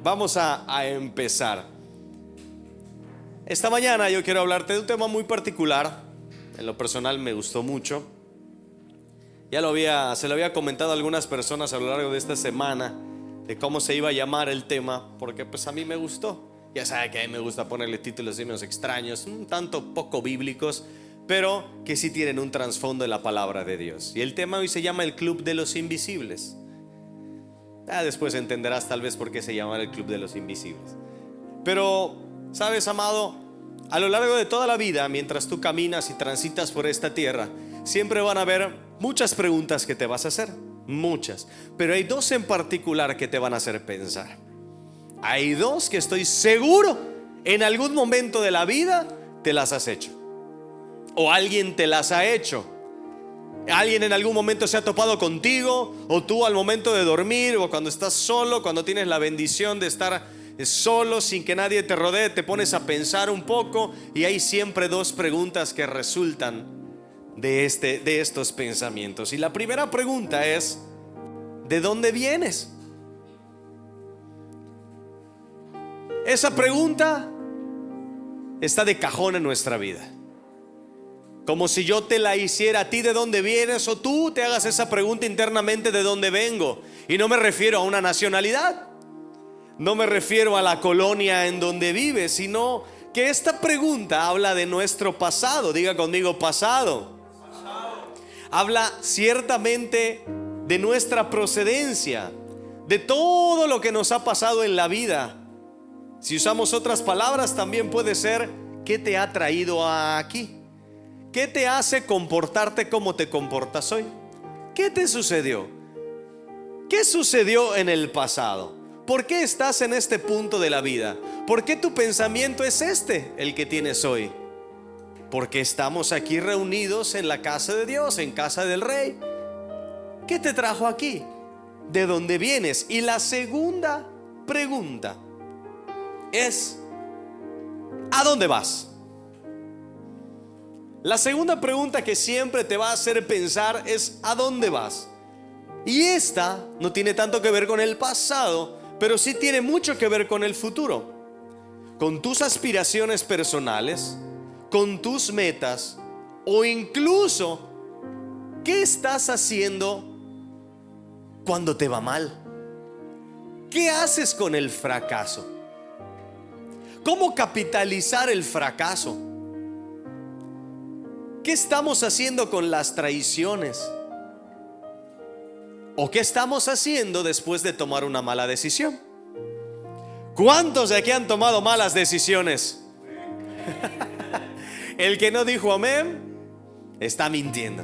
Vamos a empezar. Esta mañana yo quiero hablarte de un tema muy particular. En lo personal me gustó mucho. Se lo había comentado a algunas personas a lo largo de esta semana, de cómo se iba a llamar el tema, porque pues a mí me gustó. Ya sabe que a mí me gusta ponerle títulos menos extraños, un tanto poco bíblicos, pero que sí tienen un trasfondo en la palabra de Dios. Y el tema hoy se llama el Club de los Invisibles. Después entenderás tal vez por qué se llama el Club de los Invisibles. Pero, ¿sabes, amado? A lo largo de toda la vida, mientras tú caminas y transitas por esta tierra, siempre van a haber muchas preguntas que te vas a hacer. Muchas. Pero hay dos en particular que te van a hacer pensar. Hay dos que estoy seguro en algún momento de la vida te las has hecho. O alguien te las ha hecho. Alguien en algún momento se ha topado contigo, o tú al momento de dormir, o cuando estás solo, cuando tienes la bendición de estar solo sin que nadie te rodee, te pones a pensar un poco y hay siempre dos preguntas que resultan de estos pensamientos. Y la primera pregunta es: ¿de dónde vienes? Esa pregunta está de cajón en nuestra vida. Como si yo te la hiciera a ti, ¿de dónde vienes? O tú te hagas esa pregunta internamente: ¿de dónde vengo? Y no me refiero a una nacionalidad, no me refiero a la colonia en donde vives, sino que esta pregunta habla de nuestro pasado. Diga conmigo: pasado. Habla ciertamente de nuestra procedencia, de todo lo que nos ha pasado en la vida. Si usamos otras palabras, también puede ser: ¿qué te ha traído aquí? ¿Qué te hace comportarte como te comportas hoy? ¿Qué te sucedió? ¿Qué sucedió en el pasado? ¿Por qué estás en este punto de la vida? ¿Por qué tu pensamiento es el que tienes hoy? Porque estamos aquí reunidos en la casa de Dios, en casa del Rey. ¿Qué te trajo aquí? ¿De dónde vienes? Y la segunda pregunta es: ¿a dónde vas? La segunda pregunta que siempre te va a hacer pensar es: ¿a dónde vas? Y esta no tiene tanto que ver con el pasado, pero sí tiene mucho que ver con el futuro, con tus aspiraciones personales, con tus metas, o incluso ¿qué estás haciendo cuando te va mal? ¿Qué haces con el fracaso? ¿Cómo capitalizar el fracaso? ¿Qué estamos haciendo con las traiciones? ¿O qué estamos haciendo después de tomar una mala decisión? ¿Cuántos de aquí han tomado malas decisiones? El que no dijo amén está mintiendo.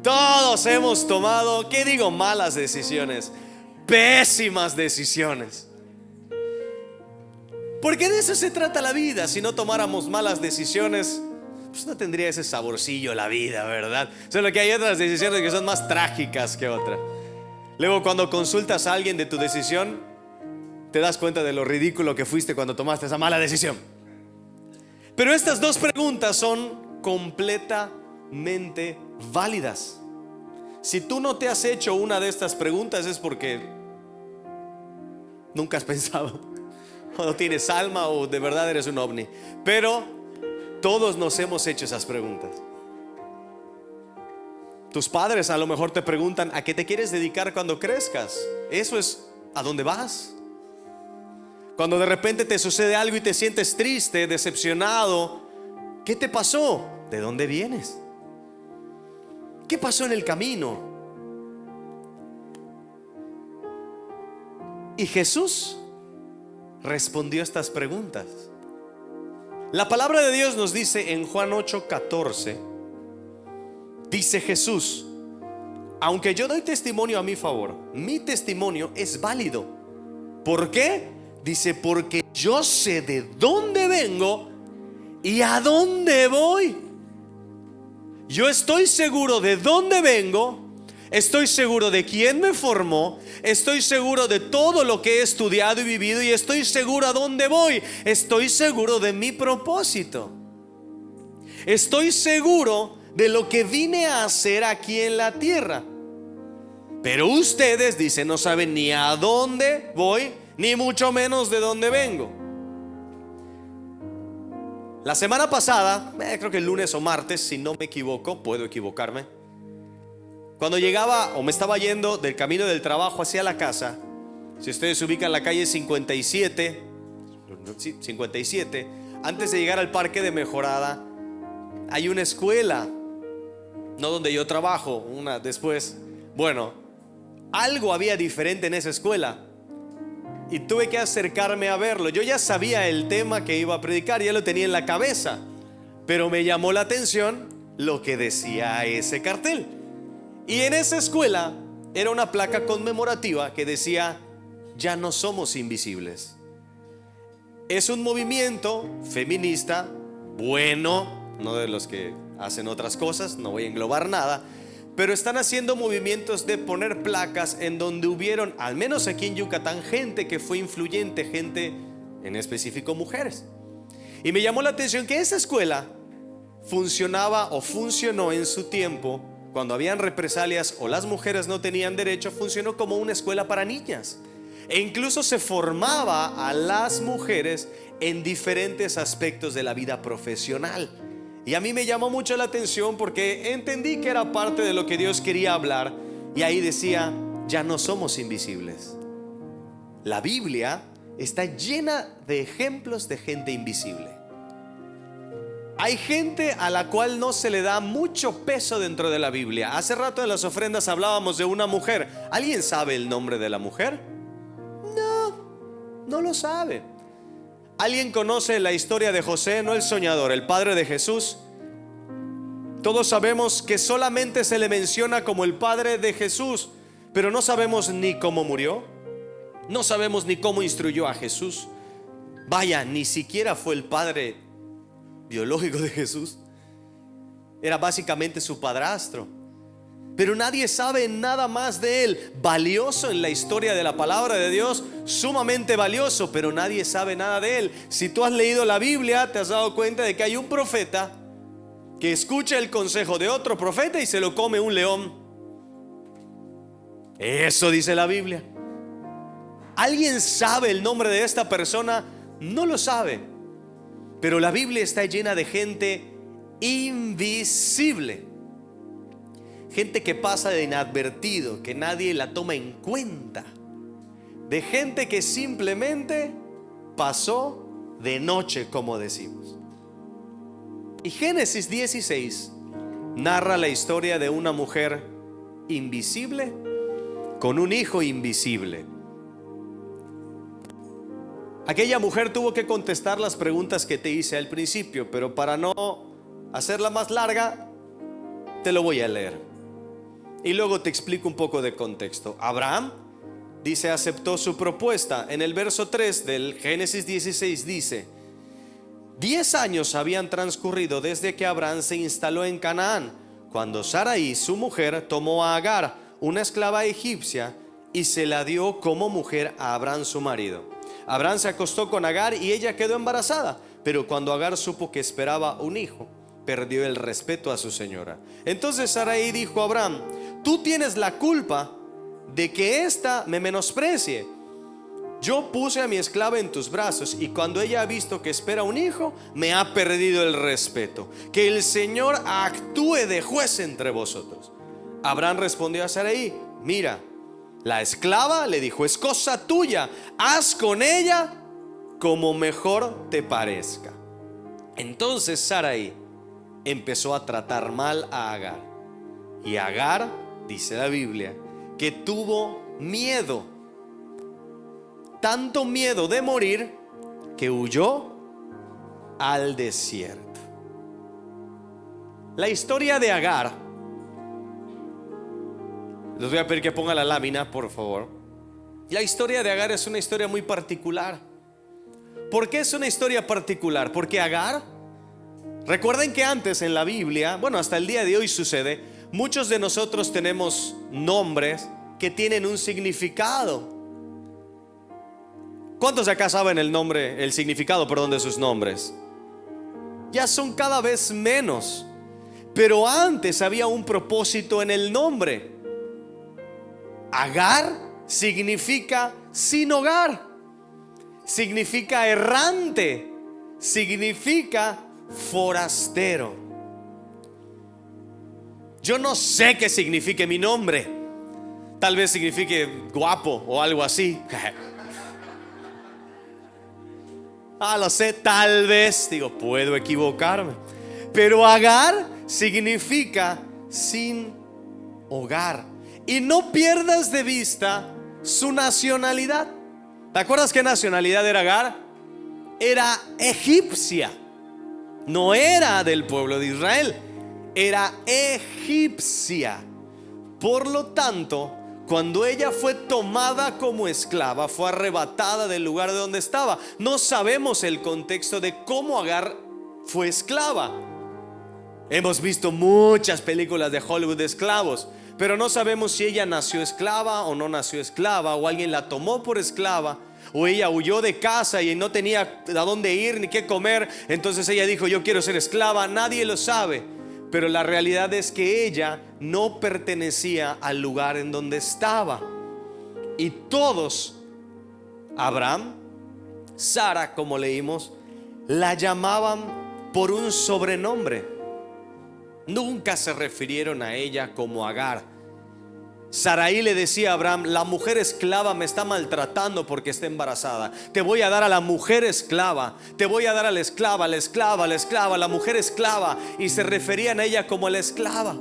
Todos hemos tomado, ¿qué digo? Malas decisiones, pésimas decisiones. Porque de eso se trata la vida. Si no tomáramos malas decisiones, pues no tendría ese saborcillo la vida, ¿verdad? Solo que hay otras decisiones que son más trágicas que otras. Luego, cuando consultas a alguien de tu decisión, te das cuenta de lo ridículo que fuiste cuando tomaste esa mala decisión. Pero estas dos preguntas son completamente válidas. Si tú no te has hecho una de estas preguntas, es porque nunca has pensado, o no tienes alma, o de verdad eres un ovni. Pero todos nos hemos hecho esas preguntas. Tus padres a lo mejor te preguntan: ¿a qué te quieres dedicar cuando crezcas? Eso es: ¿a dónde vas? Cuando de repente te sucede algo y te sientes triste, decepcionado, ¿qué te pasó? ¿De dónde vienes? ¿Qué pasó en el camino? Y Jesús respondió estas preguntas. La palabra de Dios nos dice en Juan 8:14, dice Jesús: aunque yo doy testimonio a mi favor, mi testimonio es válido. ¿Por qué? Dice: porque yo sé de dónde vengo y a dónde voy. Yo estoy seguro de dónde vengo, estoy seguro de quién me formó, estoy seguro de todo lo que he estudiado y vivido, y estoy seguro a dónde voy. Estoy seguro de mi propósito. Estoy seguro de lo que vine a hacer aquí en la tierra. Pero ustedes, dicen, no saben ni a dónde voy ni mucho menos de dónde vengo. La semana pasada, creo que el lunes o martes, si no me equivoco, puedo equivocarme, cuando llegaba o me estaba yendo del camino del trabajo hacia la casa, si ustedes se ubican en la calle 57, antes de llegar al Parque de Mejorada, hay una escuela, no donde yo trabajo, una después. Bueno, algo había diferente en esa escuela y tuve que acercarme a verlo. Yo ya sabía el tema que iba a predicar, ya lo tenía en la cabeza, pero me llamó la atención lo que decía ese cartel. Y en esa escuela era una placa conmemorativa que decía: ya no somos invisibles. Es un movimiento feminista bueno, no de los que hacen otras cosas, no voy a englobar nada, pero están haciendo movimientos de poner placas en donde hubieron, al menos aquí en Yucatán, gente que fue influyente, gente en específico mujeres. Y me llamó la atención que esa escuela funcionaba o funcionó en su tiempo, cuando habían represalias o las mujeres no tenían derecho, funcionó como una escuela para niñas. E incluso se formaba a las mujeres en diferentes aspectos de la vida profesional. Y a mí me llamó mucho la atención porque entendí que era parte de lo que Dios quería hablar. Y ahí decía: ya no somos invisibles. La Biblia está llena de ejemplos de gente invisible. Hay gente a la cual no se le da mucho peso dentro de la Biblia. Hace rato en las ofrendas hablábamos de una mujer. ¿Alguien sabe el nombre de la mujer? No lo sabe. ¿Alguien conoce la historia de José? No el soñador, el padre de Jesús. Todos sabemos que solamente se le menciona como el padre de Jesús, pero no sabemos ni cómo murió, no sabemos ni cómo instruyó a Jesús. Vaya, ni siquiera fue el padre biológico de Jesús. Era básicamente su padrastro. Pero nadie sabe nada más de él. Valioso en la historia de la palabra de Dios, sumamente valioso, pero nadie sabe nada de él. Si tú has leído la Biblia, te has dado cuenta de que hay un profeta que escucha el consejo de otro profeta y se lo come un león. Eso dice la Biblia. ¿Alguien sabe el nombre de esta persona? No lo sabe. Pero la Biblia está llena de gente invisible. Gente que pasa de inadvertido, que nadie la toma en cuenta. De gente que simplemente pasó de noche, como decimos. Y Génesis 16 narra la historia de una mujer invisible con un hijo invisible. Aquella mujer tuvo que contestar las preguntas que te hice al principio, pero para no hacerla más larga, te lo voy a leer. Y luego te explico un poco de contexto. Abraham, dice, aceptó su propuesta. En el verso 3 del Génesis 16 dice: 10 años habían transcurrido desde que Abraham se instaló en Canaán, cuando Sarai, su mujer, tomó a Agar, una esclava egipcia, y se la dio como mujer a Abraham, su marido. Abraham se acostó con Agar y ella quedó embarazada. Pero cuando Agar supo que esperaba un hijo, perdió el respeto a su señora. Entonces Sarai dijo a Abraham: tú tienes la culpa de que ésta me menosprecie. Yo puse a mi esclava en tus brazos y cuando ella ha visto que espera un hijo, me ha perdido el respeto. Que el Señor actúe de juez entre vosotros. Abraham respondió a Sarai: mira, la esclava, le dijo, es cosa tuya, haz con ella como mejor te parezca. Entonces Sarai empezó a tratar mal a Agar. Y Agar, dice la Biblia, que tuvo miedo, tanto miedo de morir, que huyó al desierto. La historia de Agar, les voy a pedir que ponga la lámina, por favor. La historia de Agar es una historia muy particular. ¿Por qué es una historia particular? Porque Agar, recuerden que antes en la Biblia, bueno, hasta el día de hoy sucede, muchos de nosotros tenemos nombres que tienen un significado. ¿Cuántos de acá saben el significado, de sus nombres? Ya son cada vez menos. Pero antes había un propósito en el nombre. Agar significa sin hogar. significa errante, significa forastero. Yo no sé qué signifique mi nombre. Tal vez signifique guapo o algo así. Lo sé, tal vez, digo, puedo equivocarme. Pero Agar significa sin hogar. Y no pierdas de vista su nacionalidad. ¿Te acuerdas qué nacionalidad era Agar? Era egipcia. No era del pueblo de Israel, era egipcia. Por lo tanto, cuando ella fue tomada como esclava, fue arrebatada del lugar de donde estaba. No sabemos el contexto de cómo Agar fue esclava. Hemos visto muchas películas de Hollywood de esclavos, pero no sabemos si ella nació esclava o no nació esclava, o alguien la tomó por esclava, o ella huyó de casa y no tenía a dónde ir ni qué comer. Entonces ella dijo, yo quiero ser esclava. Nadie lo sabe, pero la realidad es que ella no pertenecía al lugar en donde estaba. Y todos, Abraham, Sara, como leímos, la llamaban por un sobrenombre. Nunca se refirieron a ella como Agar. Sarai le decía a Abraham, la mujer esclava me está maltratando porque está embarazada. Te voy a dar a la mujer esclava, te voy a dar a la esclava, la esclava, la esclava, la mujer esclava. Y se referían a ella como la esclava.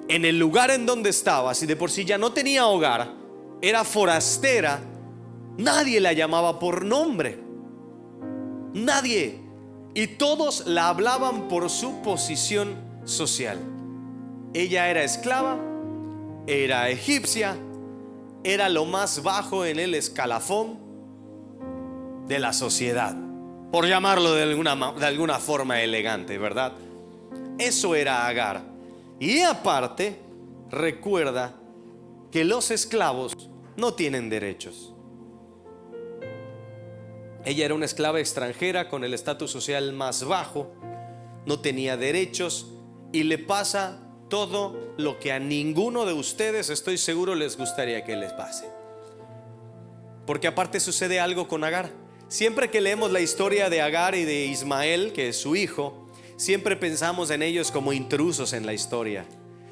En el lugar en donde estaba, si de por sí ya no tenía hogar, era forastera, nadie la llamaba por nombre. Nadie. Y todos la hablaban por su posición social. Ella era esclava, era egipcia, era lo más bajo en el escalafón de la sociedad, por llamarlo de alguna forma elegante, ¿verdad? Eso era Agar. Y aparte, recuerda que los esclavos no tienen derechos. Ella era una esclava extranjera con el estatus social más bajo, no tenía derechos, y le pasa todo lo que a ninguno de ustedes, estoy seguro, les gustaría que les pase. Porque aparte sucede algo con Agar. Siempre que leemos la historia de Agar y de Ismael, que es su hijo, siempre pensamos en ellos como intrusos en la historia.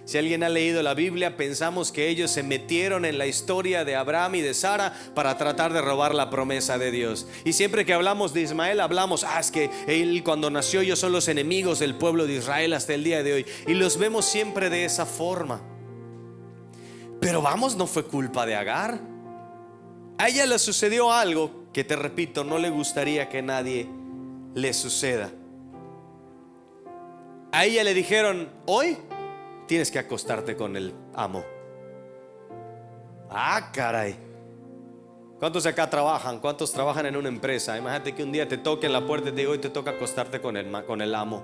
Si alguien ha leído la Biblia, pensamos que ellos se metieron en la historia de Abraham y de Sara para tratar de robar la promesa de Dios. Y siempre que hablamos de Ismael, hablamos, es que él cuando nació, ellos son los enemigos del pueblo de Israel hasta el día de hoy. Y los vemos siempre de esa forma. Pero vamos, no fue culpa de Agar. A ella le sucedió algo que, te repito, no le gustaría que nadie le suceda. A ella le dijeron, hoy tienes que acostarte con el amo. Caray. ¿Cuántos acá trabajan? ¿Cuántos trabajan en una empresa? Imagínate que un día te toque en la puerta y te digo, hoy te toca acostarte con el amo.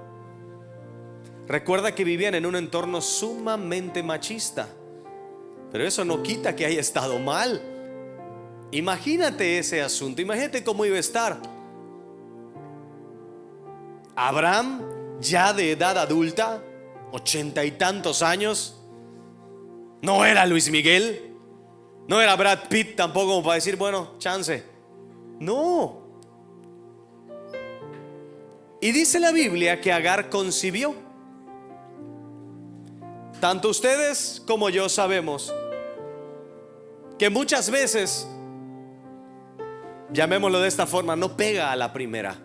Recuerda que vivían en un entorno sumamente machista, pero eso no quita que haya estado mal. Imagínate ese asunto. Imagínate cómo iba a estar Abraham, ya de edad adulta, 80 y tantos años. No era Luis Miguel, no era Brad Pitt tampoco, como para decir, bueno, chance. No. Y dice la Biblia que Agar concibió. Tanto ustedes como yo sabemos que muchas veces, llamémoslo de esta forma, no pega a la primera.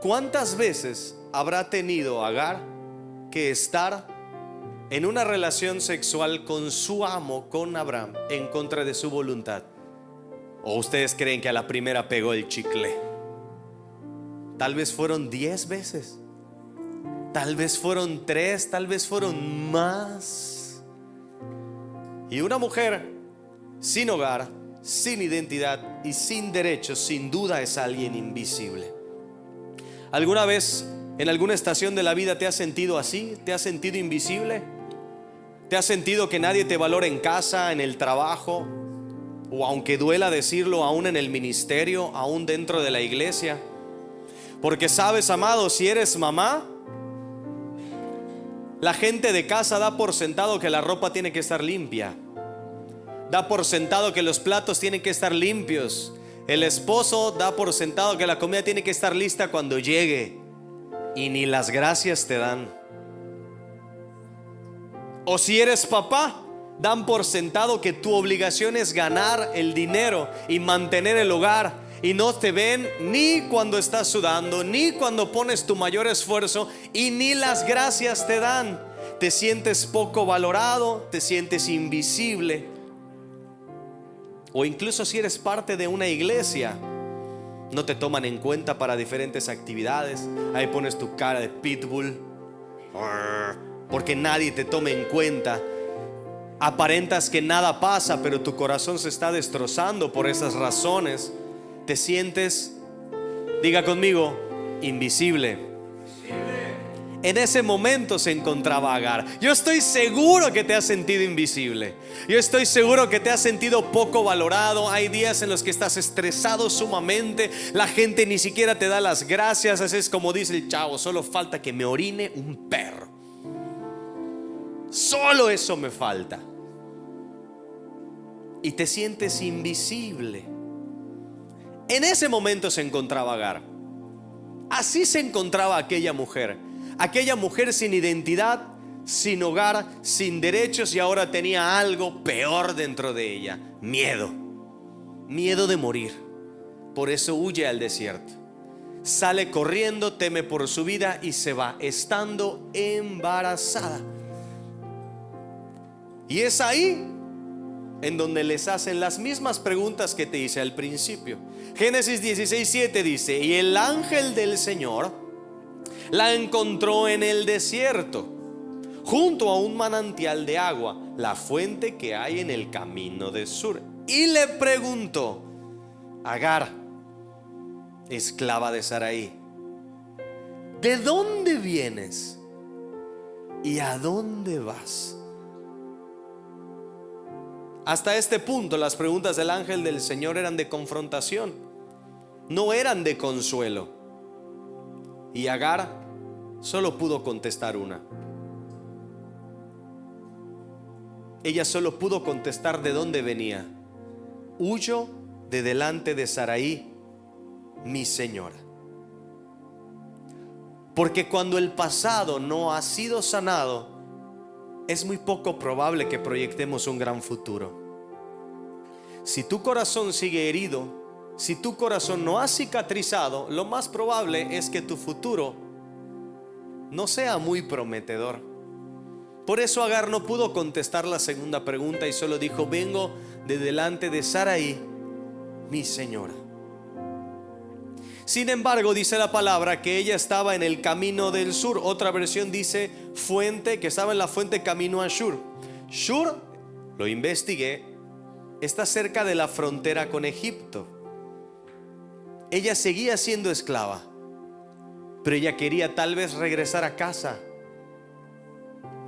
¿Cuántas veces habrá tenido Agar que estar en una relación sexual con su amo, con Abraham, en contra de su voluntad? ¿O ustedes creen que a la primera pegó el chicle? Tal vez fueron 10 veces, tal vez fueron 3, tal vez fueron más. Y una mujer sin hogar, sin identidad y sin derechos, sin duda es alguien invisible. ¿Alguna vez en alguna estación de la vida te has sentido así? ¿Te has sentido invisible? ¿Te has sentido que nadie te valora en casa, en el trabajo, o aunque duela decirlo, aún en el ministerio, aún dentro de la iglesia? Porque sabes, amado, si eres mamá, la gente de casa da por sentado que la ropa tiene que estar limpia. da por sentado que los platos tienen que estar limpios. El esposo da por sentado que la comida tiene que estar lista cuando llegue, y ni las gracias te dan. O si eres papá, dan por sentado que tu obligación es ganar el dinero y mantener el hogar, y no te ven ni cuando estás sudando, ni cuando pones tu mayor esfuerzo, y ni las gracias te dan. Te sientes poco valorado, te sientes invisible. O incluso si eres parte de una iglesia, no te toman en cuenta para diferentes actividades. Ahí pones tu cara de pitbull, porque nadie te toma en cuenta. Aparentas que nada pasa, pero tu corazón se está destrozando por esas razones. Te sientes, diga conmigo, invisible. En ese momento se encontraba Agar. Yo estoy seguro que te has sentido invisible. Yo estoy seguro que te has sentido poco valorado. Hay días en los que estás estresado sumamente. La gente ni siquiera te da las gracias. Así es como dice el chavo: solo falta que me orine un perro. Solo eso me falta. Y te sientes invisible. En ese momento se encontraba Agar. Así se encontraba aquella mujer. Aquella mujer sin identidad, sin hogar, sin derechos, y ahora tenía algo peor dentro de ella: miedo. Miedo de morir. Por eso huye al desierto. Sale corriendo, teme por su vida y se va, estando embarazada. Y es ahí en donde les hacen las mismas preguntas que te hice al principio. Génesis 16:7 dice: y el ángel del Señor la encontró en el desierto, junto a un manantial de agua, la fuente que hay en el camino de Sur. Y le preguntó: Agar, esclava de Sarai, ¿de dónde vienes y a dónde vas? Hasta este punto las preguntas del ángel del Señor eran de confrontación, no eran de consuelo. Y Agar solo pudo contestar una. Ella solo pudo contestar de dónde venía: huyo de delante de Sarai, mi señora. Porque cuando el pasado no ha sido sanado, es muy poco probable que proyectemos un gran futuro. Si tu corazón sigue herido, si tu corazón no ha cicatrizado, lo más probable es que tu futuro no sea muy prometedor. Por eso Agar no pudo contestar la segunda pregunta y solo dijo: vengo de delante de Sarai, mi señora. Sin embargo, dice la palabra que ella estaba en el camino del sur. Otra versión dice fuente, que estaba en la fuente camino a Shur. Shur, lo investigué, está cerca de la frontera con Egipto. Ella seguía siendo esclava, pero ella quería tal vez regresar a casa.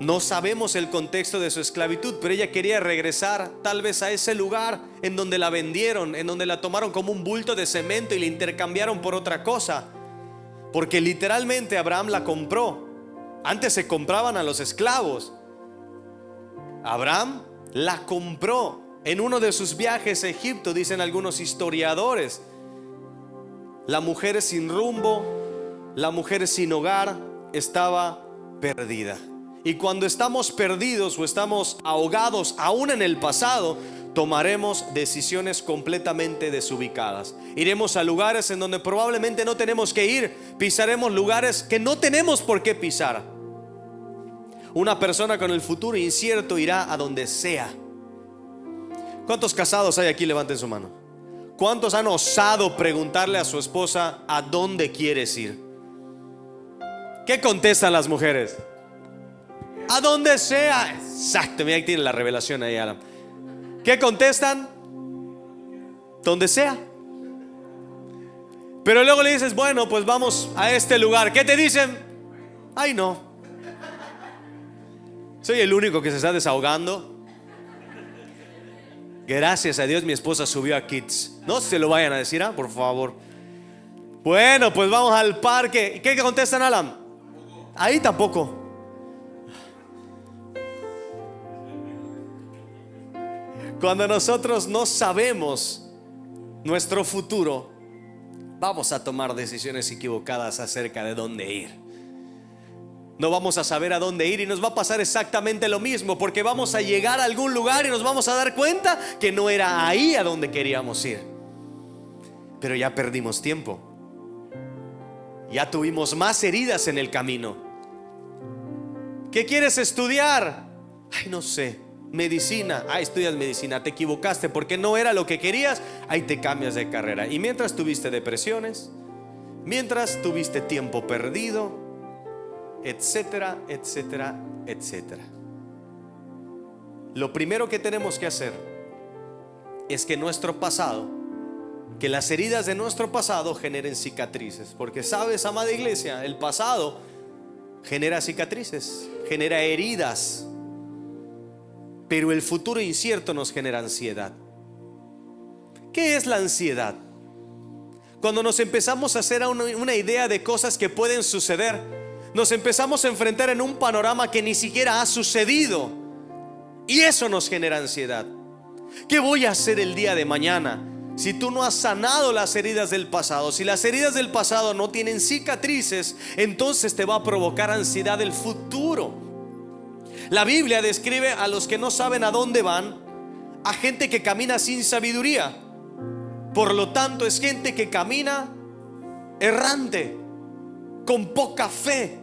No sabemos el contexto de su esclavitud, pero ella quería regresar tal vez a ese lugar en donde la vendieron, en donde la tomaron como un bulto de cemento y la intercambiaron por otra cosa. Porque literalmente Abraham la compró. Antes se compraban a los esclavos. Abraham la compró en uno de sus viajes a Egipto, dicen algunos historiadores. La mujer sin rumbo, la mujer sin hogar, estaba perdida. Y cuando estamos perdidos o estamos ahogados aún en el pasado, tomaremos decisiones completamente desubicadas. Iremos a lugares en donde probablemente no tenemos que ir. Pisaremos lugares que no tenemos por qué pisar. Una persona con el futuro incierto irá a donde sea. ¿Cuántos casados hay aquí? Levanten su mano. ¿Cuántos han osado preguntarle a su esposa a dónde quieres ir? ¿Qué contestan las mujeres? A donde sea. Exacto, mira, ahí tiene la revelación ahí, Alan. ¿Qué contestan? Donde sea. Pero luego le dices: bueno, pues vamos a este lugar. ¿Qué te dicen? Ay, no. Soy el único que se está desahogando. Gracias a Dios mi esposa subió a Kids. No se lo vayan a decir, por favor. Bueno, pues vamos al parque. ¿Qué contestan, Alan? Ahí tampoco. Cuando nosotros no sabemos nuestro futuro, vamos a tomar decisiones equivocadas acerca de dónde ir. No vamos a saber a dónde ir y nos va a pasar exactamente lo mismo, porque vamos a llegar a algún lugar y nos vamos a dar cuenta que no era ahí a donde queríamos ir. Pero ya perdimos tiempo. Ya tuvimos más heridas en el camino. ¿Qué quieres estudiar? Ay, no sé. Medicina. Estudias medicina. Te equivocaste porque no era lo que querías. Ahí te cambias de carrera. Y mientras tuviste depresiones, mientras tuviste tiempo perdido, etcétera, etcétera, etcétera. Lo primero que tenemos que hacer es que nuestro pasado, que las heridas de nuestro pasado generen cicatrices. Porque sabes, amada iglesia, el pasado genera cicatrices, genera heridas, pero el futuro incierto nos genera ansiedad. ¿Qué es la ansiedad? Cuando nos empezamos a hacer una idea de cosas que pueden suceder, nos empezamos a enfrentar en un panorama que ni siquiera ha sucedido, y eso nos genera ansiedad. ¿Qué voy a hacer el día de mañana? Si tú no has sanado las heridas del pasado, si las heridas del pasado no tienen cicatrices, entonces te va a provocar ansiedad el futuro. La Biblia describe a los que no saben a dónde van, a gente que camina sin sabiduría. Por lo tanto, es gente que camina errante, con poca fe.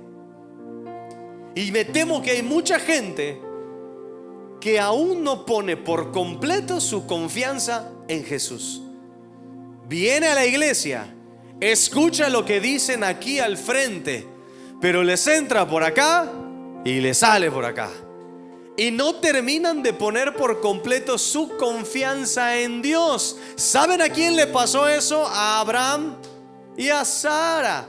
Y me temo que hay mucha gente que aún no pone por completo su confianza en Jesús. Viene a la iglesia, escucha lo que dicen aquí al frente, pero les entra por acá y les sale por acá, y no terminan de poner por completo su confianza en Dios. ¿Saben a quién le pasó eso? A Abraham y a Sara.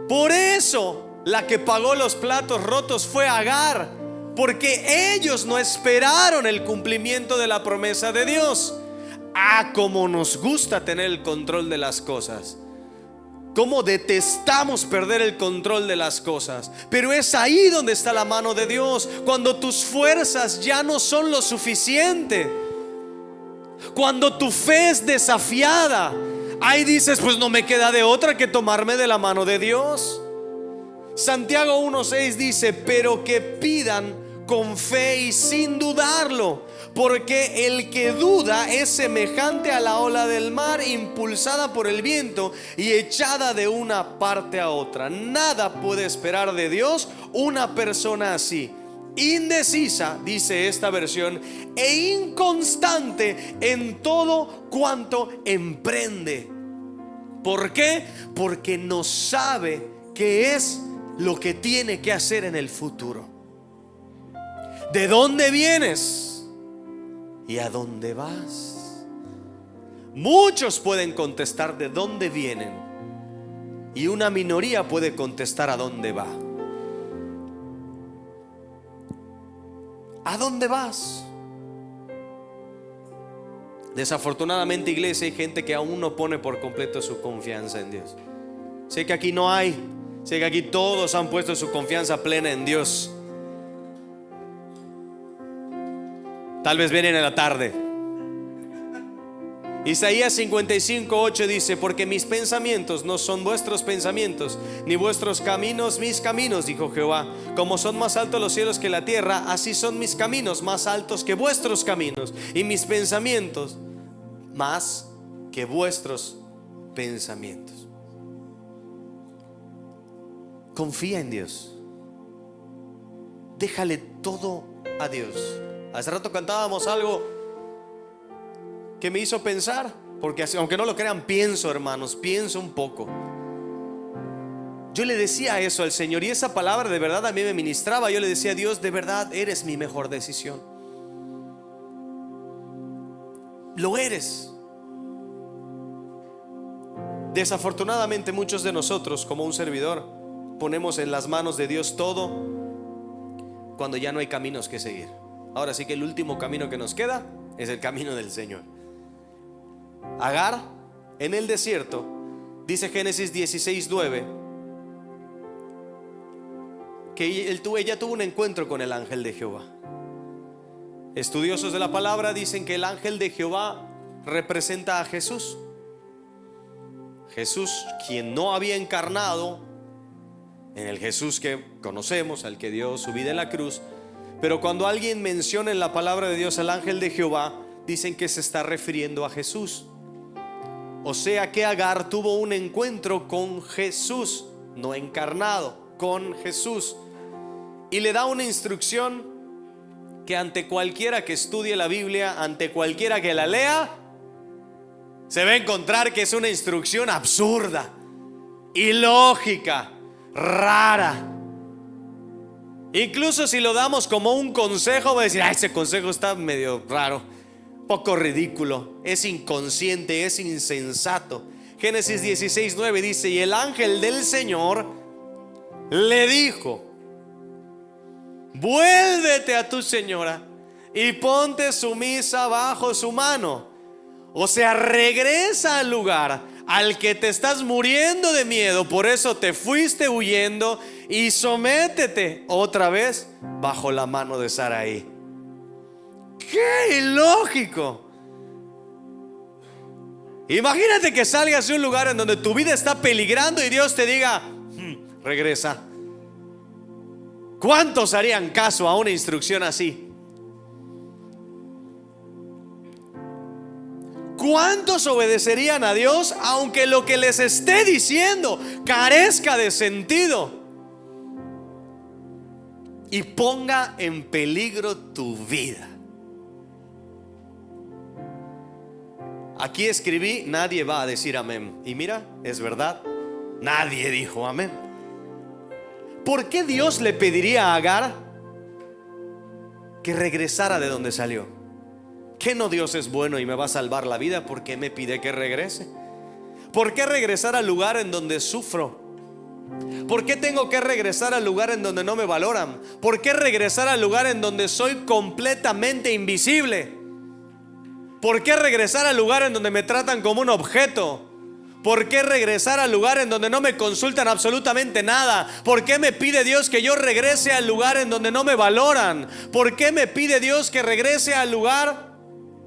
Por eso la que pagó los platos rotos fue Agar, porque ellos no esperaron el cumplimiento de la promesa de Dios. Como nos gusta tener el control de las cosas, cómo detestamos perder el control de las cosas. Pero es ahí donde está la mano de Dios. Cuando tus fuerzas ya no son lo suficiente, cuando tu fe es desafiada, ahí dices, pues no me queda de otra que tomarme de la mano de Dios. Santiago 1:6 dice: pero que pidan con fe y sin dudarlo, porque el que duda es semejante a la ola del mar, impulsada por el viento y echada de una parte a otra. Nada puede esperar de Dios una persona así, indecisa, dice esta versión, e inconstante en todo cuanto emprende. ¿Por qué? Porque no sabe qué es lo que tiene que hacer en el futuro. ¿De dónde vienes y a dónde vas? Muchos pueden contestar de dónde vienen, y una minoría puede contestar a dónde va. ¿A dónde vas? Desafortunadamente, iglesia, hay gente que aún no pone por completo su confianza en Dios. Sé que aquí no hay, sé que aquí todos han puesto su confianza plena en Dios. Tal vez vienen en la tarde. Isaías 55:8 dice: porque mis pensamientos no son vuestros pensamientos, ni vuestros caminos mis caminos, dijo Jehová. Como son más altos los cielos que la tierra, así son mis caminos más altos que vuestros caminos, y mis pensamientos más que vuestros pensamientos. Confía en Dios. Déjale todo a Dios. Hace rato cantábamos algo que me hizo pensar, porque aunque no lo crean, pienso, hermanos, pienso un poco. Yo le decía eso al Señor, y esa palabra de verdad a mí me ministraba. Yo le decía: Dios, de verdad eres mi mejor decisión. Lo eres. Desafortunadamente, muchos de nosotros, como un servidor, ponemos en las manos de Dios todo cuando ya no hay caminos que seguir. Ahora sí que el último camino que nos queda es el camino del Señor. Agar en el desierto, dice Génesis 16:9, que ella tuvo un encuentro con el ángel de Jehová. Estudiosos de la palabra dicen que el ángel de Jehová representa a Jesús. Jesús, quien no había encarnado en el Jesús que conocemos, al que dio su vida en la cruz. Pero cuando alguien menciona en la palabra de Dios al ángel de Jehová, dicen que se está refiriendo a Jesús. O sea que Agar tuvo un encuentro con Jesús, no encarnado, con Jesús. Y le da una instrucción que ante cualquiera que estudie la Biblia, ante cualquiera que la lea, se va a encontrar que es una instrucción absurda, ilógica, rara. Incluso si lo damos como un consejo, va a decir: ese consejo está medio raro, poco ridículo, es inconsciente, es insensato. Génesis 16:9 dice: y el ángel del Señor le dijo: vuélvete a tu señora y ponte sumisa bajo su mano. O sea, regresa al lugar al que te estás muriendo de miedo, por eso te fuiste huyendo, y sométete otra vez bajo la mano de Sarai. ¡Qué ilógico! Imagínate que salgas de un lugar en donde tu vida está peligrando y Dios te diga: regresa. ¿Cuántos harían caso a una instrucción así? ¿Cuántos obedecerían a Dios aunque lo que les esté diciendo carezca de sentido y ponga en peligro tu vida? Aquí escribí: nadie va a decir amén. Y mira, es verdad, nadie dijo amén. ¿Por qué Dios le pediría a Agar que regresara de donde salió? ¿Qué no Dios es bueno y me va a salvar la vida? ¿Por qué me pide que regrese? ¿Por qué regresar al lugar en donde sufro? ¿Por qué tengo que regresar al lugar en donde no me valoran? ¿Por qué regresar al lugar en donde soy completamente invisible? ¿Por qué regresar al lugar en donde me tratan como un objeto? ¿Por qué regresar al lugar en donde no me consultan absolutamente nada? ¿Por qué me pide Dios que yo regrese al lugar en donde no me valoran? ¿Por qué me pide Dios que regrese al lugar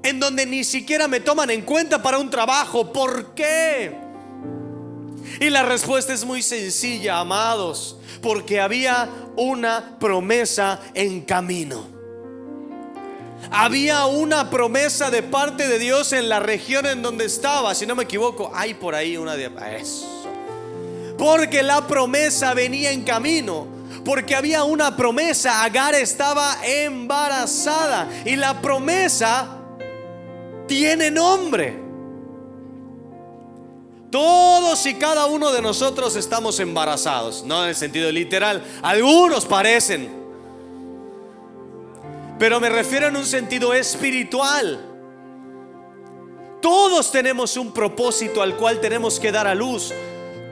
en donde ni siquiera me toman en cuenta para un trabajo? ¿Por qué? Y la respuesta es muy sencilla, amados: porque había una promesa en camino. Había una promesa de parte de Dios en la región en donde estaba. Si no me equivoco, hay por ahí una de eso. Porque la promesa venía en camino. Porque había una promesa. Agar estaba embarazada y la promesa tiene nombre. Todos y cada uno de nosotros estamos embarazados, no en el sentido literal. Algunos parecen, pero me refiero en un sentido espiritual. Todos tenemos un propósito al cual tenemos que dar a luz.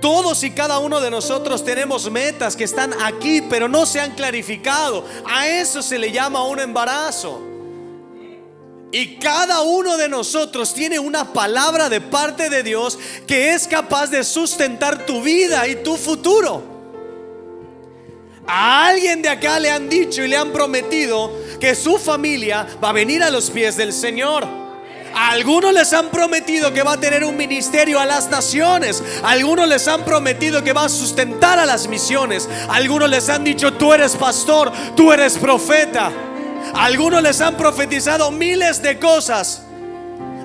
Todos y cada uno de nosotros tenemos metas que están aquí, pero no se han clarificado. A eso se le llama un embarazo. Y cada uno de nosotros tiene una palabra de parte de Dios que es capaz de sustentar tu vida y tu futuro. A alguien de acá le han dicho y le han prometido que su familia va a venir a los pies del Señor. A algunos les han prometido que va a tener un ministerio a las naciones. A algunos les han prometido que va a sustentar a las misiones. A algunos les han dicho: tú eres pastor, tú eres profeta. A algunos les han profetizado miles de cosas.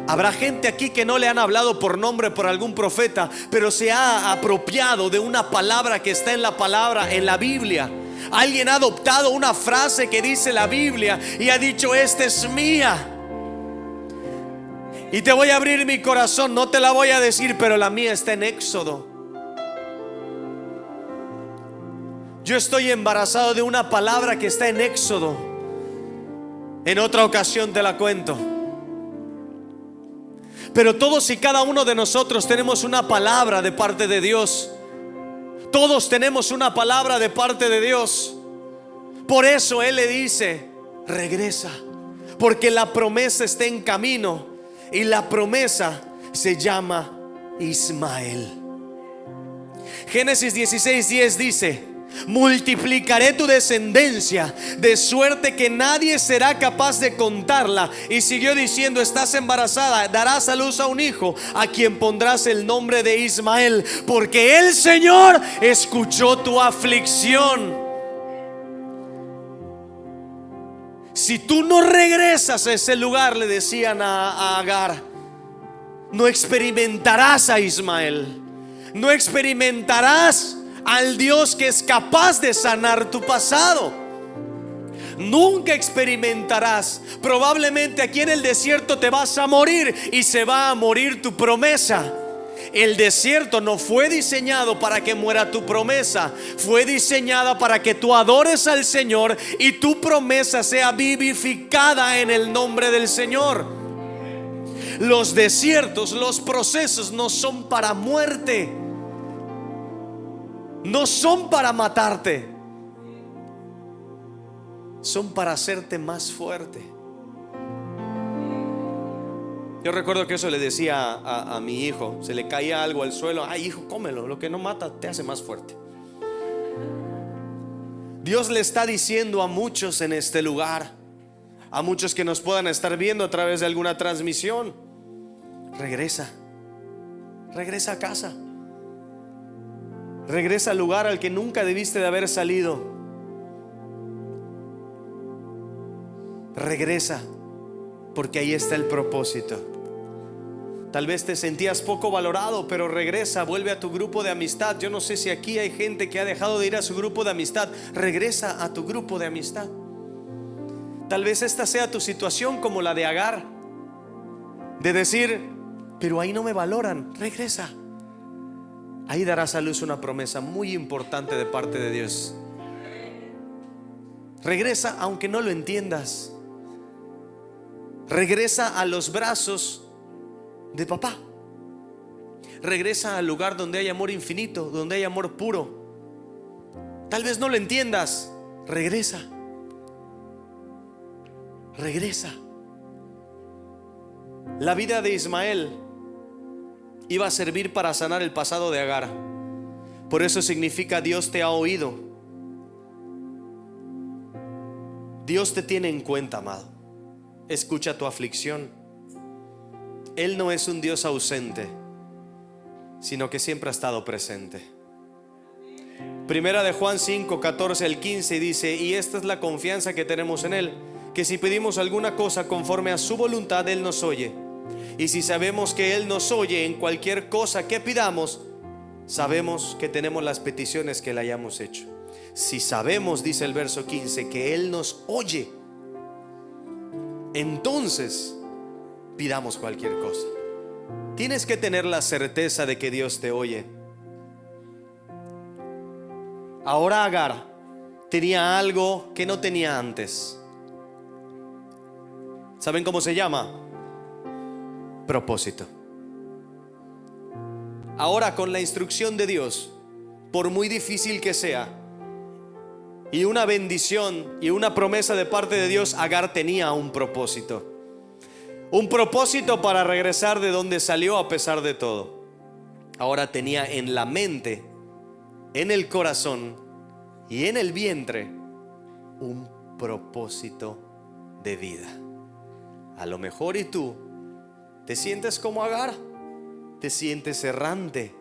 Habrá gente aquí que no le han hablado por nombre por algún profeta, pero se ha apropiado de una palabra que está en la palabra, en la Biblia. Alguien ha adoptado una frase que dice la Biblia y ha dicho: esta es mía. Y te voy a abrir mi corazón, no te la voy a decir, pero la mía está en Éxodo. Yo estoy embarazado de una palabra que está en Éxodo. En otra ocasión te la cuento. Pero todos y cada uno de nosotros tenemos una palabra de parte de Dios. Todos tenemos una palabra de parte de Dios. Por eso Él le dice: regresa, porque la promesa está en camino. Y la promesa se llama Ismael. Génesis 16:10 dice: multiplicaré tu descendencia de suerte que nadie será capaz de contarla. Y siguió diciendo: estás embarazada, darás a luz a un hijo, a quien pondrás el nombre de Ismael, porque el Señor escuchó tu aflicción. Si tú no regresas a ese lugar, le decían a Agar, no experimentarás a Ismael, no experimentarás al Dios que es capaz de sanar tu pasado. Nunca experimentarás. Probablemente aquí en el desierto te vas a morir y se va a morir tu promesa. El desierto no fue diseñado para que muera tu promesa, fue diseñada para que tú adores al Señor y tu promesa sea vivificada en el nombre del Señor. Los desiertos, los procesos no son para muerte, no son para matarte, son para hacerte más fuerte. Yo recuerdo que eso le decía a mi hijo. Se le caía algo al suelo: ay, hijo, cómelo, lo que no mata te hace más fuerte. Dios le está diciendo a muchos en este lugar, a muchos que nos puedan estar viendo a través de alguna transmisión: regresa, regresa a casa, regresa al lugar al que nunca debiste de haber salido. Regresa, porque ahí está el propósito. Tal vez te sentías poco valorado, pero regresa, vuelve a tu grupo de amistad. Yo no sé si aquí hay gente que ha dejado de ir a su grupo de amistad. Regresa a tu grupo de amistad. Tal vez esta sea tu situación como la de Agar, de decir: pero ahí no me valoran. Regresa. Ahí darás a luz una promesa muy importante de parte de Dios. Regresa aunque no lo entiendas. Regresa a los brazos de papá. Regresa al lugar donde hay amor infinito, donde hay amor puro. Tal vez no lo entiendas. Regresa. Regresa. La vida de Ismael iba a servir para sanar el pasado de Agar. Por eso significa: Dios te ha oído. Dios te tiene en cuenta, amado. Escucha tu aflicción. Él no es un Dios ausente, sino que siempre ha estado presente. Primera de Juan 5, 14 al 15 dice: y esta es la confianza que tenemos en Él, que si pedimos alguna cosa conforme a su voluntad, Él nos oye. Y si sabemos que Él nos oye en cualquier cosa que pidamos, sabemos que tenemos las peticiones que le hayamos hecho. Si sabemos, dice el verso 15, que Él nos oye, entonces pidamos cualquier cosa. Tienes que tener la certeza de que Dios te oye. Ahora Agar tenía algo que no tenía antes. ¿Saben cómo se llama? Propósito. Ahora, con la instrucción de Dios, por muy difícil que sea, y una bendición y una promesa de parte de Dios, Agar tenía un propósito. Un propósito para regresar de donde salió a pesar de todo. Ahora tenía en la mente, en el corazón y en el vientre un propósito de vida. A lo mejor y tú te sientes como Agar, te sientes errante,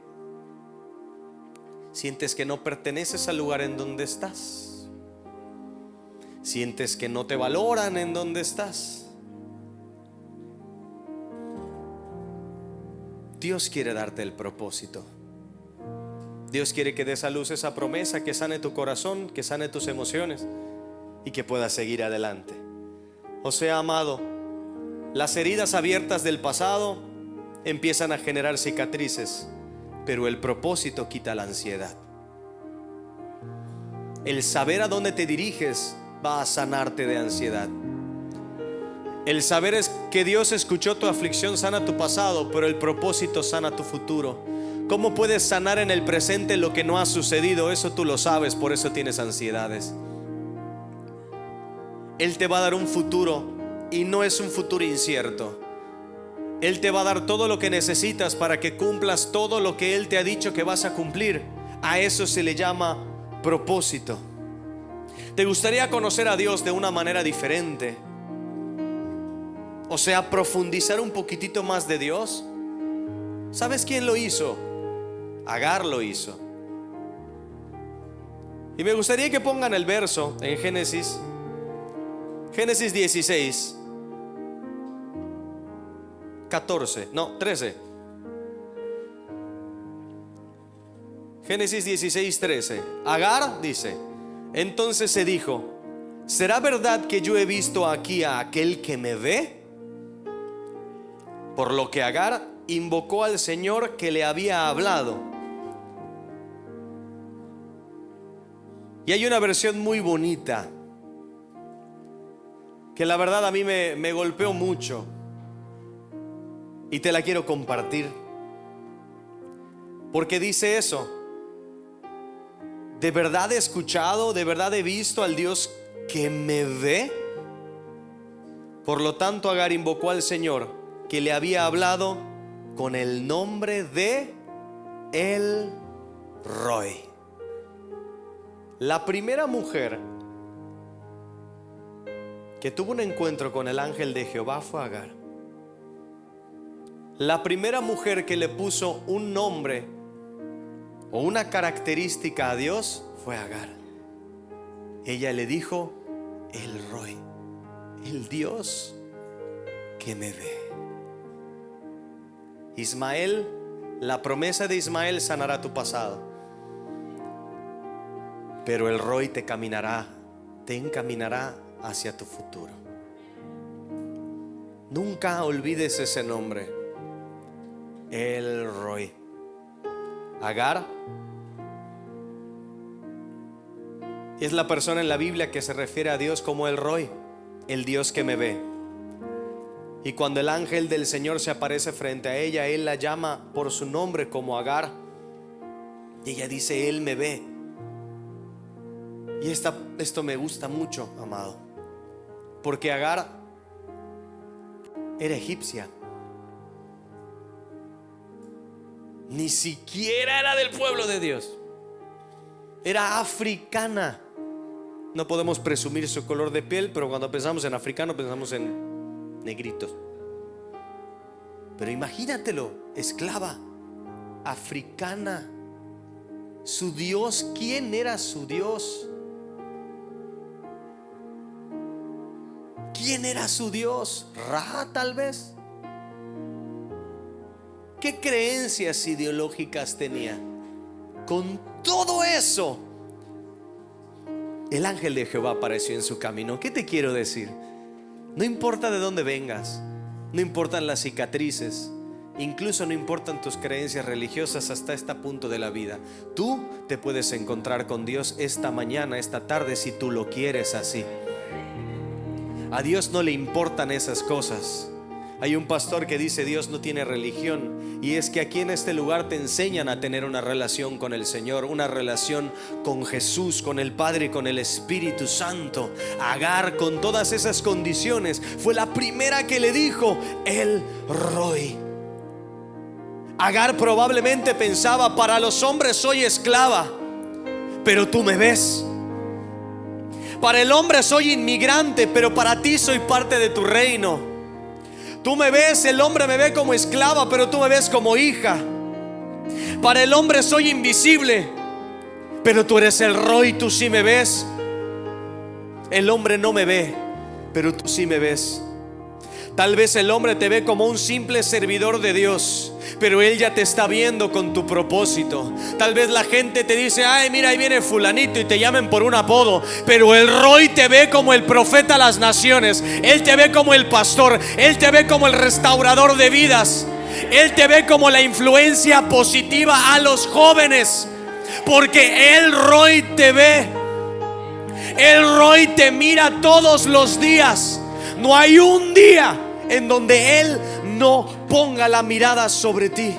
sientes que no perteneces al lugar en donde estás, sientes que no te valoran en donde estás. Dios quiere darte el propósito. Dios quiere que des a luz esa promesa, que sane tu corazón, que sane tus emociones y que puedas seguir adelante. O sea, amado, las heridas abiertas del pasado empiezan a generar cicatrices, pero el propósito quita la ansiedad. El saber a dónde te diriges va a sanarte de ansiedad. El saber es que Dios escuchó tu aflicción, sana tu pasado, pero el propósito sana tu futuro. ¿Cómo puedes sanar en el presente lo que no ha sucedido? Eso tú lo sabes, por eso tienes ansiedades. Él te va a dar un futuro, y no es un futuro incierto. Él te va a dar todo lo que necesitas para que cumplas todo lo que Él te ha dicho que vas a cumplir. A eso se le llama propósito. ¿Te gustaría conocer a Dios de una manera diferente? O sea, profundizar un poquitito más de Dios. ¿Sabes quién lo hizo? Agar lo hizo. Y me gustaría que pongan el verso en Génesis 16, 13. Génesis 16, 13. Agar dice: entonces se dijo, ¿será verdad que yo he visto aquí a aquel que me ve? Por lo que Agar invocó al Señor que le había hablado. Y hay una versión muy bonita que la verdad a mí me golpeó mucho y te la quiero compartir, porque dice eso: ¿de verdad he escuchado, de verdad he visto al Dios que me ve? Por lo tanto, Agar invocó al Señor que le había hablado con el nombre de El Roi. La primera mujer que tuvo un encuentro con el ángel de Jehová fue Agar. La primera mujer que le puso un nombre o una característica a Dios fue Agar. Ella le dijo: El Roi, el Dios que me ve. Ismael, la promesa de Ismael sanará tu pasado, pero el Roi te encaminará hacia tu futuro. Nunca olvides ese nombre, El Roi. Agar es la persona en la Biblia que se refiere a Dios como El Roi, el Dios que me ve. Y cuando el ángel del Señor se aparece frente a ella, él la llama por su nombre como Agar, y ella dice: Él me ve. Y esto me gusta mucho, amado, porque Agar era egipcia, ni siquiera era del pueblo de Dios, era africana. No podemos presumir su color de piel, pero cuando pensamos en africano pensamos en negritos. Pero imagínatelo, esclava, africana. Su Dios, ¿quién era su Dios? ¿Quién era su Dios? ¿Ra, tal vez? ¿Qué creencias ideológicas tenía? Con todo eso, el ángel de Jehová apareció en su camino. ¿Qué te quiero decir? No importa de dónde vengas, no importan las cicatrices, incluso no importan tus creencias religiosas hasta este punto de la vida. Tú te puedes encontrar con Dios esta mañana, esta tarde, si tú lo quieres así. A Dios no le importan esas cosas. Hay un pastor que dice: Dios no tiene religión. Y es que aquí en este lugar te enseñan a tener una relación con el Señor, una relación con Jesús, con el Padre y con el Espíritu Santo. Agar, con todas esas condiciones, fue la primera que le dijo El Roi. Agar probablemente pensaba: para los hombres soy esclava, pero tú me ves. Para el hombre soy inmigrante, pero para ti soy parte de tu reino. Tú me ves, el hombre me ve como esclava, pero tú me ves como hija. Para el hombre soy invisible, pero tú eres el Roi, tú sí me ves. El hombre no me ve, pero tú sí me ves. Tal vez el hombre te ve como un simple servidor de Dios, pero Él ya te está viendo con tu propósito. Tal vez la gente te dice: ay, mira, ahí viene fulanito, y te llamen por un apodo, pero el Roi te ve como el profeta a las naciones. Él te ve como el pastor, Él te ve como el restaurador de vidas, Él te ve como la influencia positiva a los jóvenes, porque el Roi te ve. El Roi te mira todos los días. No hay un día en donde Él no ponga la mirada sobre ti.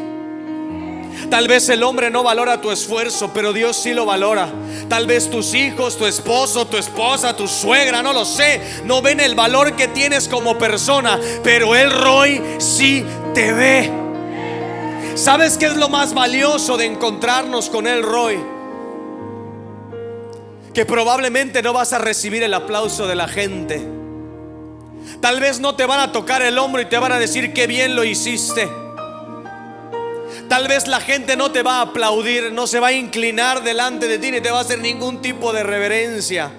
Tal vez el hombre no valora tu esfuerzo, pero Dios sí lo valora. Tal vez tus hijos, tu esposo, tu esposa, tu suegra, no lo sé, no ven el valor que tienes como persona, pero el Roi sí te ve. ¿Sabes qué es lo más valioso de encontrarnos con el Roi? que probablemente no vas a recibir el aplauso de la gente. Tal vez no te van a tocar el hombro y te van a decir qué bien lo hiciste. Tal vez la gente no te va a aplaudir, no se va a inclinar delante de ti, ni te va a hacer ningún tipo de reverencia.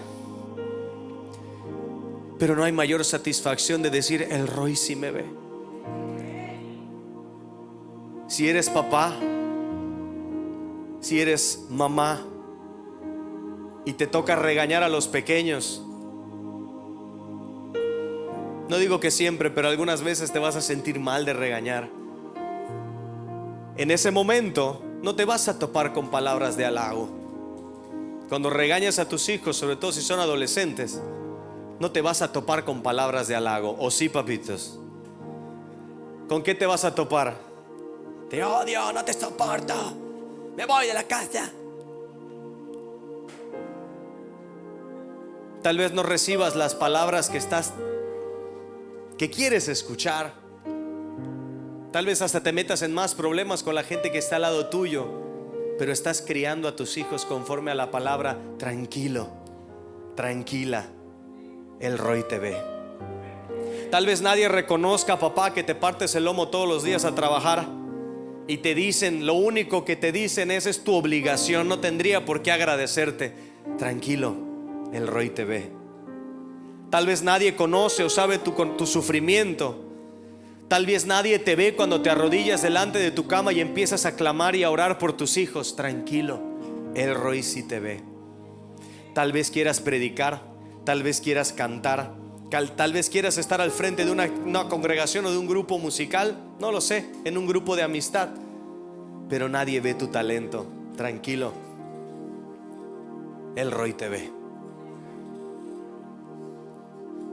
Pero no hay mayor satisfacción de decir: el Roy sí me ve. Si eres papá, si eres mamá y te toca regañar a los pequeños, no digo que siempre, pero algunas veces te vas a sentir mal de regañar. En ese momento no te vas a topar con palabras de halago. Cuando regañas a tus hijos, sobre todo si son adolescentes, no te vas a topar con palabras de halago. ¿O sí, papitos? ¿Con qué te vas a topar? Te odio, no te soporto, me voy de la casa. Tal vez no recibas las palabras que quieres escuchar. Tal vez hasta te metas en más problemas con la gente que está al lado tuyo, pero estás criando a tus hijos conforme a la palabra: tranquilo, tranquila, el Roy te ve. Tal vez nadie reconozca, papá, que te partes el lomo todos los días a trabajar y te dicen, lo único que te dicen es tu obligación, no tendría por qué agradecerte. Tranquilo, el Roy te ve. Tal vez nadie conoce o sabe tu sufrimiento. Tal vez nadie te ve cuando te arrodillas delante de tu cama y empiezas a clamar y a orar por tus hijos. Tranquilo, el Roy sí te ve. Tal vez quieras predicar, tal vez quieras cantar, tal vez quieras estar al frente de una congregación o de un grupo musical, no lo sé, en un grupo de amistad, pero nadie ve tu talento. Tranquilo, el Roy te ve.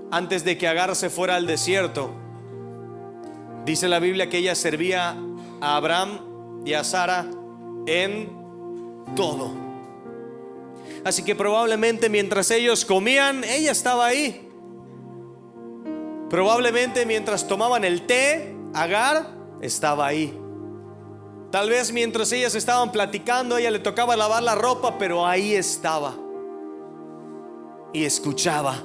Antes de que Agar se fuera al desierto, dice la Biblia que ella servía a Abraham y a Sara en todo. Así que probablemente mientras ellos comían, ella estaba ahí. Probablemente mientras tomaban el té, Agar estaba ahí. Tal vez mientras ellas estaban platicando, a ella le tocaba lavar la ropa, pero ahí estaba y escuchaba.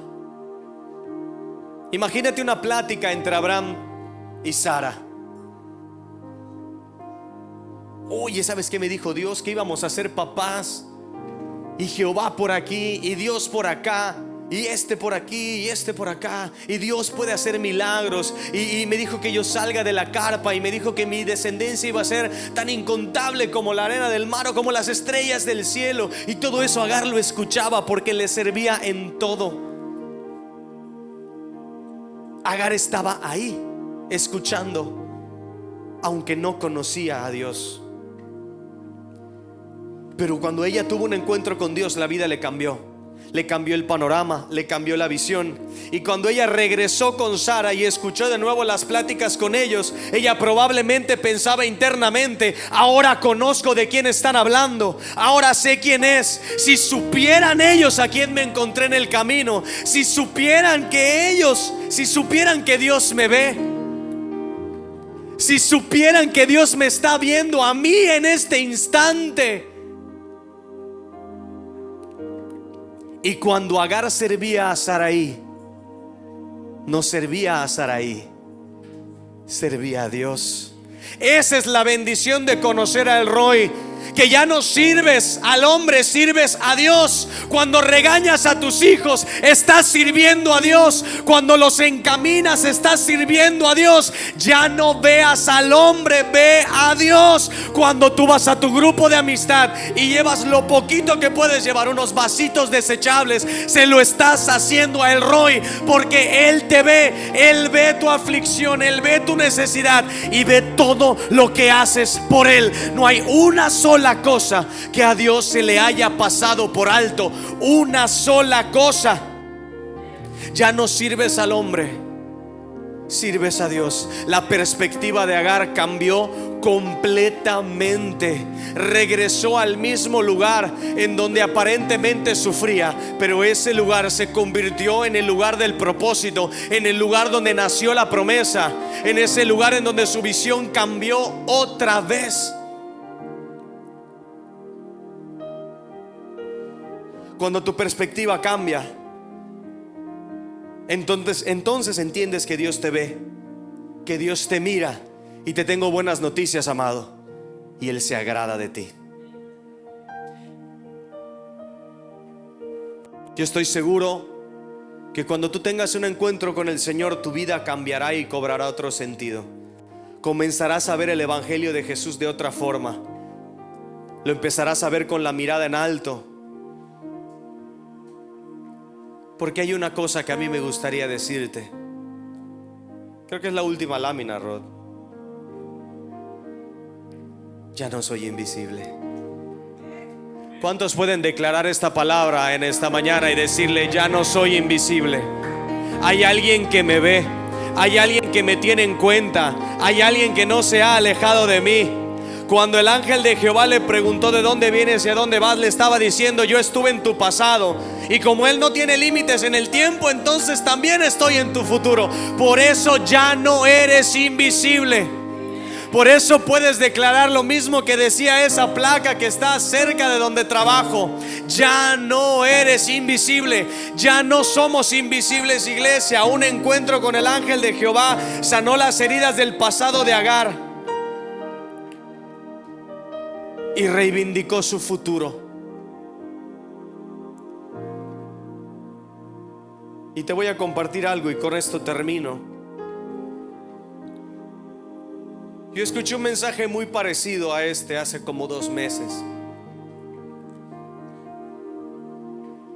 Imagínate una plática entre Abraham y Sara. Oye, ¿sabes qué me dijo Dios? Que íbamos a ser papás, y Jehová por aquí y Dios por acá, y este por aquí y este por acá, y Dios puede hacer milagros, y me dijo que yo salga de la carpa, y me dijo que mi descendencia iba a ser tan incontable como la arena del mar o como las estrellas del cielo. Y todo eso Agar lo escuchaba porque le servía en todo. Agar estaba ahí escuchando, aunque no conocía a Dios. Pero cuando ella tuvo un encuentro con Dios, la vida le cambió. Le cambió el panorama, le cambió la visión. Y cuando ella regresó con Sara y escuchó de nuevo las pláticas con ellos, ella probablemente pensaba internamente: ahora conozco de quién están hablando, ahora sé quién es. Si supieran ellos a quién me encontré en el camino, si supieran que Dios me ve, si supieran que Dios me está viendo a mí en este instante. Y cuando Agar servía a Sarai, no servía a Sarai, servía a Dios. Esa es la bendición de conocer a El Roy, que ya no sirves al hombre, sirves a Dios. Cuando regañas a tus hijos, estás sirviendo a Dios. Cuando los encaminas, estás sirviendo a Dios. Ya no veas al hombre, ve a Dios. Cuando tú vas a tu grupo de amistad y llevas lo poquito que puedes llevar, unos vasitos desechables, se lo estás haciendo a El Roy, porque Él te ve. Él ve tu aflicción, Él ve tu necesidad y ve todo lo que haces por Él. No hay una sola cosa que a Dios se le haya pasado por alto. Una sola cosa. Ya no sirves al hombre, sirves a Dios. La perspectiva de Agar cambió completamente. Regresó al mismo lugar en donde aparentemente sufría, pero ese lugar se convirtió en el lugar del propósito, en el lugar donde nació la promesa, en ese lugar en donde su visión cambió otra vez. Cuando tu perspectiva cambia, entonces entiendes que Dios te ve, que Dios te mira. Y te tengo buenas noticias, amado, y Él se agrada de ti. Yo estoy seguro que cuando tú tengas un encuentro con el Señor, tu vida cambiará y cobrará otro sentido. Comenzarás a ver el Evangelio de Jesús de otra forma. Lo empezarás a ver con la mirada en alto. Porque hay una cosa que a mí me gustaría decirte. Creo que es la última lámina, Rod. Ya no soy invisible. ¿Cuántos pueden declarar esta palabra en esta mañana y decirle: ya no soy invisible? Hay alguien que me ve, hay alguien que me tiene en cuenta, hay alguien que no se ha alejado de mí. Cuando el ángel de Jehová le preguntó de dónde vienes y a dónde vas, le estaba diciendo: yo estuve en tu pasado, y como Él no tiene límites en el tiempo, entonces también estoy en tu futuro. Por eso ya no eres invisible. Por eso puedes declarar lo mismo que decía esa placa que está cerca de donde trabajo: ya no eres invisible. Ya no somos invisibles, iglesia. Un encuentro con el ángel de Jehová sanó las heridas del pasado de Agar y reivindicó su futuro. Y te voy a compartir algo, y con esto termino. Yo escuché un mensaje muy parecido a este hace como 2 meses.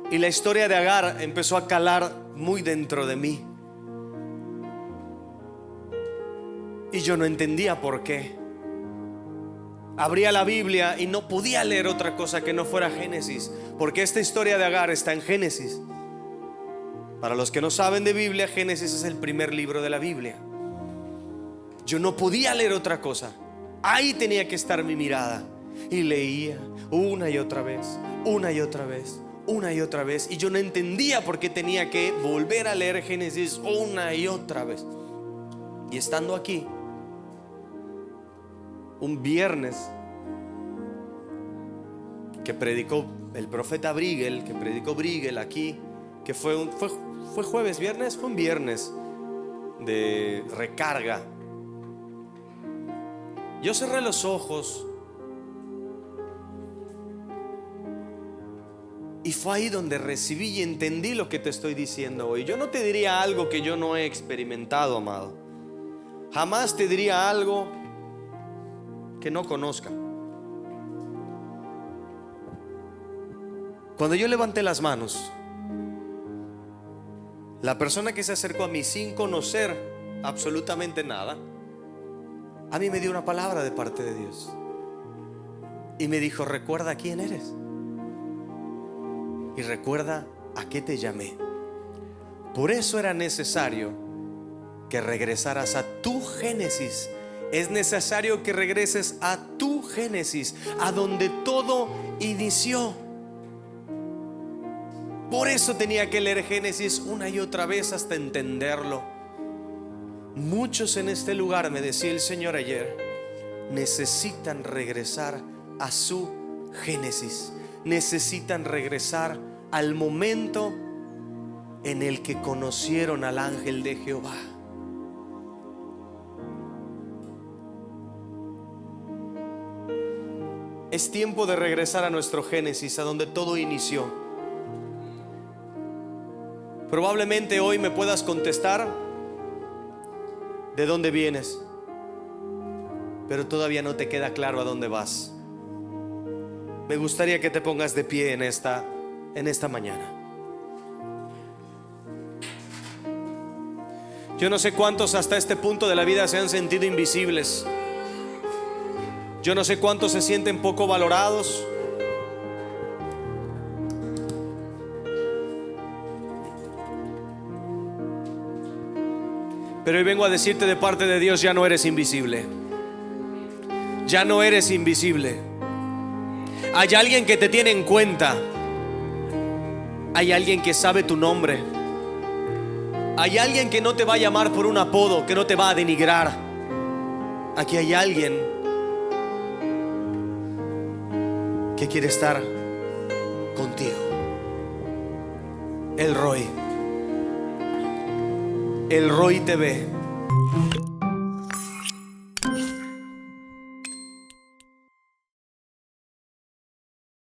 Y la historia de Agar empezó a calar muy dentro de mí. Y yo no entendía por qué. Abría la Biblia y no podía leer otra cosa que no fuera Génesis, porque esta historia de Agar está en Génesis. Para los que no saben de Biblia, Génesis es el primer libro de la Biblia. Yo no podía leer otra cosa. Ahí tenía que estar mi mirada. Y leía una y otra vez, una y otra vez, una y otra vez. Y yo no entendía por qué tenía que volver a leer Génesis una y otra vez. Y estando aquí, un viernes que predicó el profeta Brigel, que predicó Brigel aquí, que fue jueves, viernes, fue un viernes de recarga. Yo cerré los ojos y fue ahí donde recibí y entendí lo que te estoy diciendo hoy. Yo no te diría algo que yo no he experimentado, amado. Jamás te diría algo que no conozca. Cuando yo levanté las manos, la persona que se acercó a mí sin conocer absolutamente nada, a mí me dio una palabra de parte de Dios y me dijo: recuerda quién eres y recuerda a qué te llamé. Por eso era necesario que regresaras a tu Génesis. Es necesario que regreses a tu Génesis, a donde todo inició. Por eso tenía que leer Génesis una y otra vez hasta entenderlo. Muchos en este lugar, me decía el Señor ayer, necesitan regresar a su Génesis. Necesitan regresar al momento en el que conocieron al ángel de Jehová. Es tiempo de regresar a nuestro Génesis, a donde todo inició. Probablemente hoy me puedas contestar de dónde vienes, pero todavía no te queda claro a dónde vas. Me gustaría que te pongas de pie en esta mañana. Yo no sé cuántos hasta este punto de la vida se han sentido invisibles. Yo no sé cuántos se sienten poco valorados. Pero hoy vengo a decirte de parte de Dios: ya no eres invisible. Ya no eres invisible. Hay alguien que te tiene en cuenta. Hay alguien que sabe tu nombre. Hay alguien que no te va a llamar por un apodo, que no te va a denigrar. Aquí hay alguien que quiere estar contigo. El Roy. El Roy te ve.